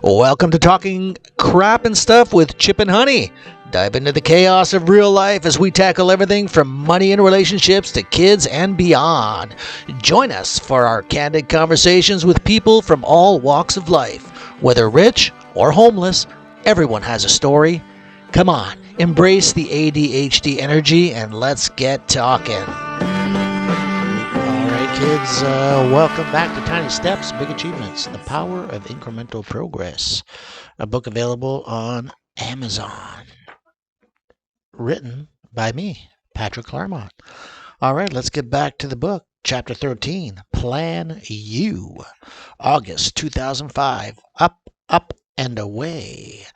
Welcome to Talking Crap and Stuff with Chip and Honey. Dive into the chaos of real life as we tackle everything from money and relationships to kids and beyond. Join us for our candid conversations with people from all walks of life. Whether rich or homeless, everyone has a story. Come on, embrace the ADHD energy and let's get talking. All right, kids, welcome back to Tiny Steps, Big Achievements, The Power of Incremental Progress, a book available on Amazon. Written by me, Patrick Claremont. All right, let's get back to the book. Chapter 13, Plan U, August 2005, Up, Up, and Away.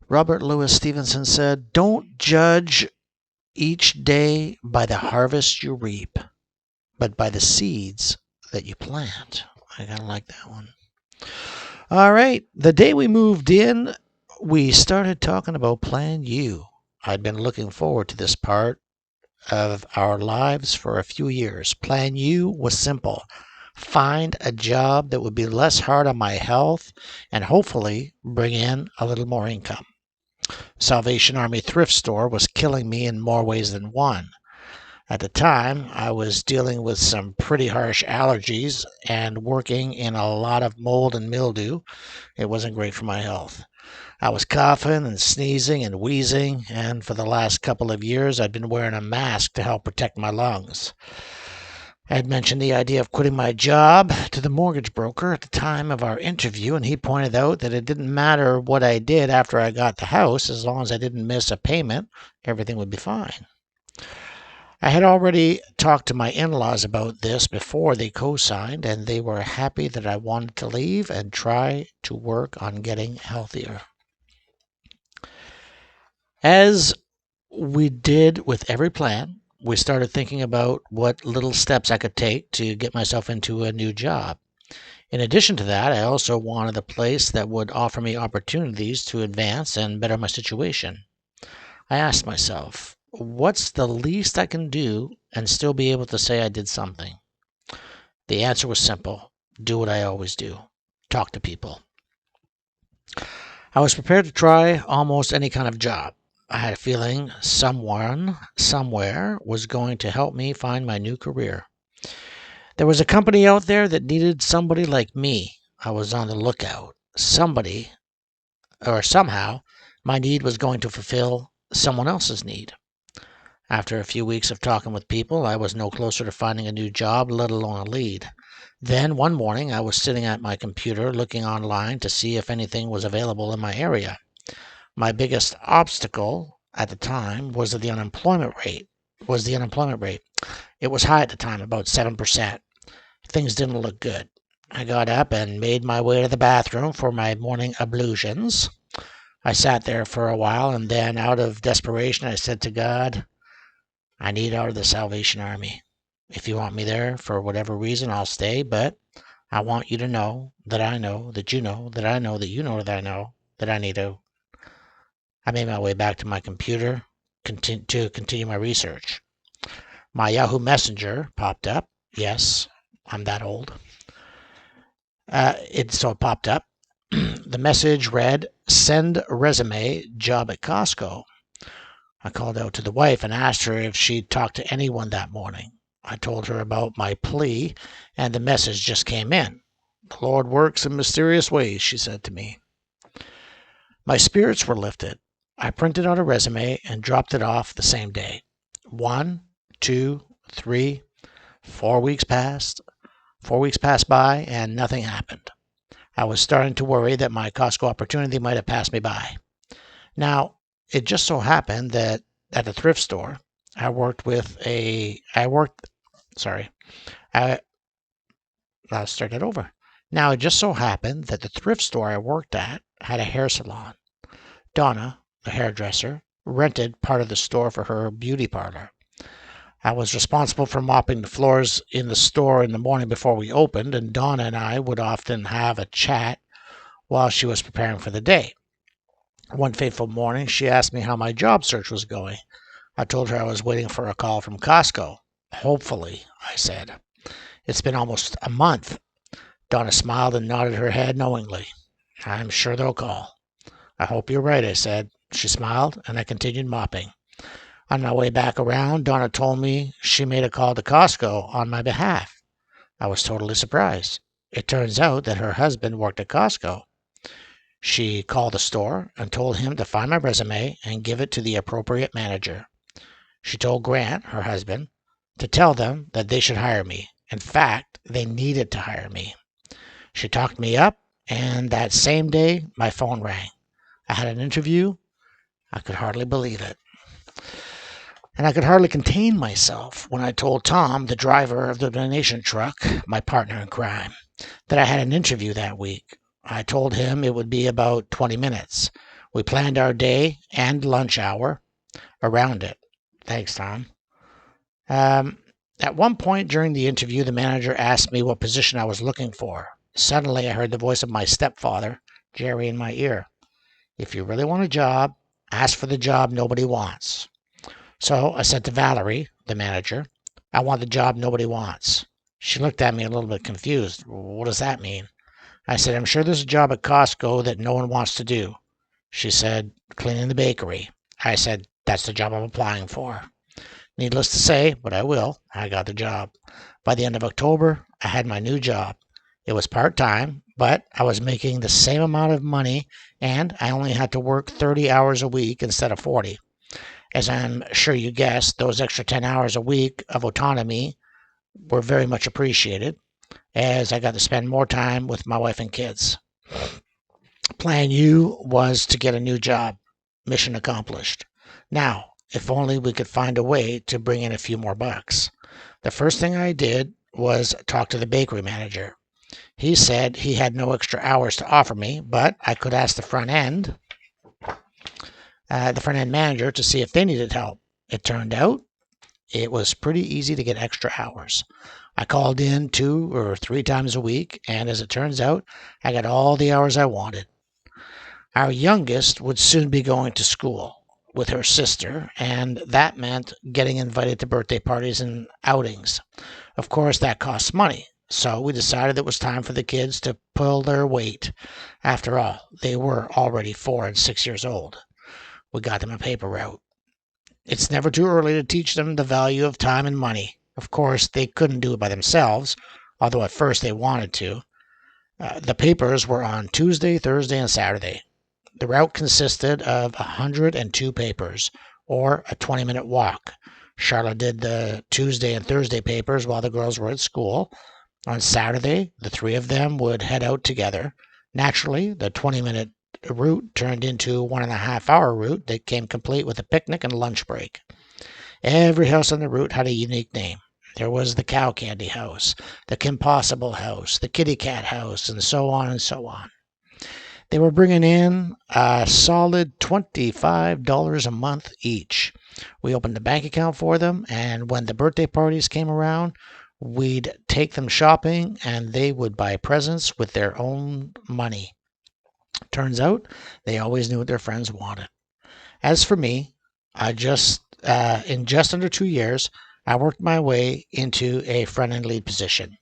Robert Louis Stevenson said, "Don't judge each day by the harvest you reap, but by the seeds that you plant." I kind of like that one. All right, the day we moved in, we started talking about Plan U. I'd been looking forward to this part of our lives for a few years. Plan U was simple. Find a job that would be less hard on my health and hopefully bring in a little more income. Salvation Army thrift store was killing me in more ways than one. At the time, I was dealing with some pretty harsh allergies and working in a lot of mold and mildew. It wasn't great for my health. I was coughing and sneezing and wheezing, and for the last couple of years, I'd been wearing a mask to help protect my lungs. I had mentioned the idea of quitting my job to the mortgage broker at the time of our interview, and he pointed out that it didn't matter what I did after I got the house. As long as I didn't miss a payment, everything would be fine. I had already talked to my in-laws about this before they co-signed, and they were happy that I wanted to leave and try to work on getting healthier. As we did with every plan, we started thinking about what little steps I could take to get myself into a new job. In addition to that, I also wanted a place that would offer me opportunities to advance and better my situation. I asked myself, what's the least I can do and still be able to say I did something? The answer was simple. Do what I always do. Talk to people. I was prepared to try almost any kind of job. I had a feeling someone, somewhere, was going to help me find my new career. There was a company out there that needed somebody like me. I was on the lookout. Somebody, or somehow, my need was going to fulfill someone else's need. After a few weeks of talking with people, I was no closer to finding a new job, let alone a lead. Then, one morning, I was sitting at my computer looking online to see if anything was available in my area. My biggest obstacle at the time was the unemployment rate. It was high at the time, about 7%. Things didn't look good. I got up and made my way to the bathroom for my morning ablutions. I sat there for a while, and then, out of desperation, I said to God, I need out of the Salvation Army. If you want me there for whatever reason, I'll stay, but I want you to know that I know that you know that I know that you know that I know that I need to. I made my way back to my computer to continue my research. My Yahoo Messenger popped up. Yes, I'm that old. It popped up. The message read, "Send resume, job at Costco." I called out to the wife and asked her if she'd talked to anyone that morning. I told her about my plea, and the message just came in. "The Lord works in mysterious ways," she said to me. My spirits were lifted. I printed out a resume and dropped it off the same day. 1, 2, 3, 4 weeks passed. 4 weeks passed by, and nothing happened. I was starting to worry that my Costco opportunity might have passed me by. Now, it just so happened that at the thrift store, I'll start that over. Now, it just so happened that the thrift store I worked at had a hair salon. Donna, the hairdresser, rented part of the store for her beauty parlor. I was responsible for mopping the floors in the store in the morning before we opened, and Donna and I would often have a chat while she was preparing for the day. One fateful morning, she asked me how my job search was going. I told her I was waiting for a call from Costco. Hopefully, I said. It's been almost a month. Donna smiled and nodded her head knowingly. I'm sure they'll call. I hope you're right, I said. She smiled, and I continued mopping. On my way back around, Donna told me she made a call to Costco on my behalf. I was totally surprised. It turns out that her husband worked at Costco. She called the store and told him to find my resume and give it to the appropriate manager. She told Grant, her husband, to tell them that they should hire me. In fact, they needed to hire me. She talked me up, and that same day, my phone rang. I had an interview. I could hardly believe it. And I could hardly contain myself when I told Tom, the driver of the donation truck, my partner in crime, that I had an interview that week. I told him it would be about 20 minutes. We planned our day and lunch hour around it. Thanks, Tom. At one point during the interview, the manager asked me what position I was looking for. Suddenly, I heard the voice of my stepfather, Jerry, in my ear. If you really want a job, ask for the job nobody wants. So I said to Valerie, the manager, I want the job nobody wants. She looked at me a little bit confused. What does that mean? I said, I'm sure there's a job at Costco that no one wants to do. She said, cleaning the bakery. I said, that's the job I'm applying for. Needless to say, but I will, I got the job. By the end of October, I had my new job. It was part-time, but I was making the same amount of money, and I only had to work 30 hours a week instead of 40. As I'm sure you guessed, those extra 10 hours a week of autonomy were very much appreciated, as I got to spend more time with my wife and kids. Plan U was to get a new job. Mission accomplished. Now, if only we could find a way to bring in a few more bucks. The first thing I did was talk to the bakery manager. He said he had no extra hours to offer me, but I could ask the front end manager to see if they needed help. It turned out it was pretty easy to get extra hours. I called in 2 or 3 times a week, and as it turns out, I got all the hours I wanted. Our youngest would soon be going to school with her sister, and that meant getting invited to birthday parties and outings. Of course, that costs money, so we decided it was time for the kids to pull their weight. After all, they were already 4 and 6 years old. We got them a paper route. It's never too early to teach them the value of time and money. Of course, they couldn't do it by themselves, although at first they wanted to. The papers were on Tuesday, Thursday, and Saturday. The route consisted of 102 papers, or a 20-minute walk. Charlotte did the Tuesday and Thursday papers while the girls were at school. On Saturday, the 3 of them would head out together. Naturally, the 20-minute route turned into 1.5-hour route that came complete with a picnic and lunch break. Every house on the route had a unique name. There was the Cow Candy House, the Kimpossible House, the Kitty Cat House, and so on and so on. They were bringing in a solid $25 a month each. We opened a bank account for them, and when the birthday parties came around, we'd take them shopping, and they would buy presents with their own money. Turns out, they always knew what their friends wanted. As for me, in just under 2 years, I worked my way into a front-end lead position.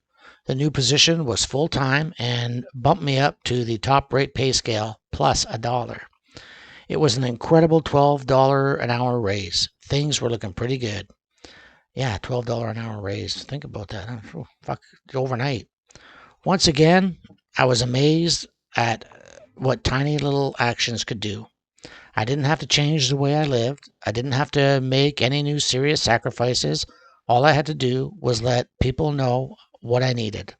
The new position was full-time and bumped me up to the top rate pay scale plus $1. It was an incredible $12 an hour raise. Things were looking pretty good. Yeah, $12 an hour raise. Think about that. Oh, fuck, overnight. Once again, I was amazed at what tiny little actions could do. I didn't have to change the way I lived. I didn't have to make any new serious sacrifices. All I had to do was let people know what I needed.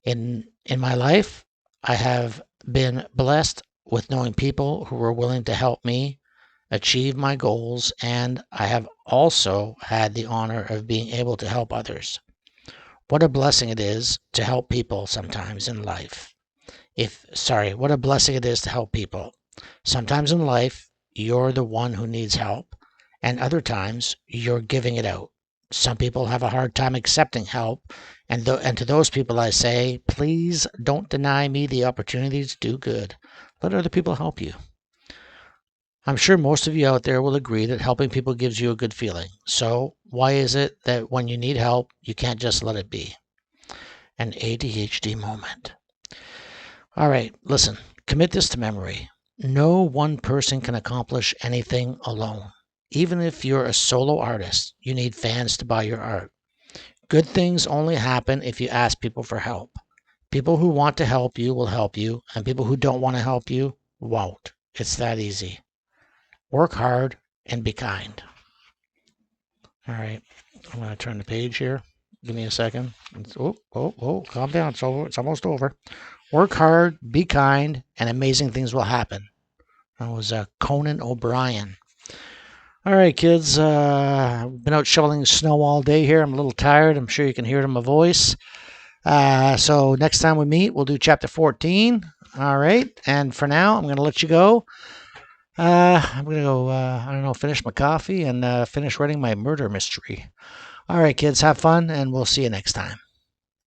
In my life, I have been blessed with knowing people who were willing to help me achieve my goals, and I have also had the honor of being able to help others. What a blessing it is to help people sometimes in life. What a blessing it is to help people. Sometimes in life, you're the one who needs help, and other times, you're giving it out. Some people have a hard time accepting help, and to those people I say, please don't deny me the opportunity to do good. Let other people help you. I'm sure most of you out there will agree that helping people gives you a good feeling. So why is it that when you need help, you can't just let it be? An ADHD moment. All right, listen, commit this to memory. No one person can accomplish anything alone. Even if you're a solo artist, you need fans to buy your art. Good things only happen if you ask people for help. People who want to help you will help you, and people who don't want to help you won't. It's that easy. Work hard and be kind. All right, I'm going to turn the page here. Give me a second. Calm down. It's over. It's almost over. Work hard, be kind, and amazing things will happen. That was Conan O'Brien. All right, kids. I've been out shoveling snow all day here. I'm a little tired. I'm sure you can hear it in my voice. So next time we meet, we'll do chapter 14. All right. And for now, I'm going to let you go. I'm going to go, I don't know, finish my coffee and finish writing my murder mystery. All right, kids, have fun, and we'll see you next time.